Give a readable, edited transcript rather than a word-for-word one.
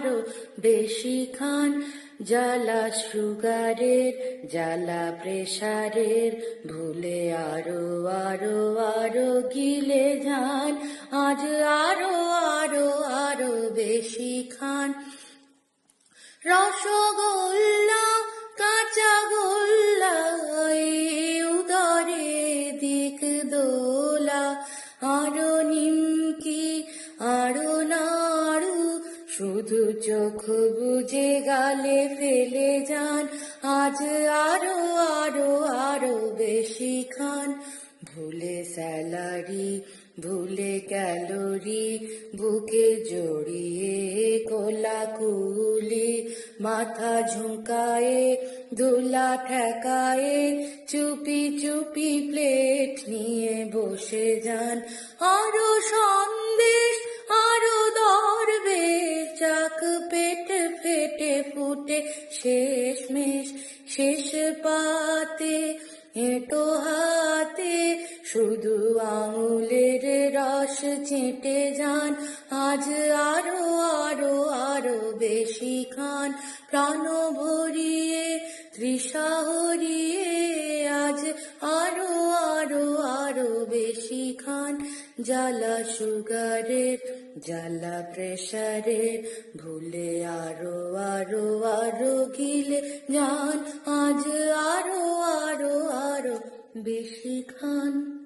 আরো বেশি খান। জ্বালা সুগারের, জ্বালা প্রেসারের, ভুলে আরো আরো আরো গিলে যান। আজ আরো আরো আরো বেশি খান। রসগোল্লা, কাঁচা গোল্লা, উদরে দিক দোলা, আরো নিমকি, আরো নাড়ু, শুধু চোখ বুজে গালে ফেলে যান। আজ আরো আরো আরো বেশি খান। ভুলে স্যালারি, ভুলে ক্যালোরি, বুকে জড়িয়ে কোলাকুলি, মাথা ঝুঁকায়ে ধুলা ঠেকায়ে, চুপি চুপি প্লেট নিয়ে বসে যান। আরো সন্দেশ, আরো দরবেশ, চাক পেট ফেটে ফুটে শেষমেশ শেষ পাতে, এঁটো হাতে শুধু আঙুলের রস চেটে যান। আজ আরো আরো আরো বেশি খান। প্রাণ ভরিয়ে, তৃষা হরিয়ে, আজ আরো আরো আরো বেশি খান। জ্বালা সুগারের, জ্বালা প্রেসারের, ভুলে আরো আরো আরো গিলে যান। আজ আরো আরো আরো বেশি খান।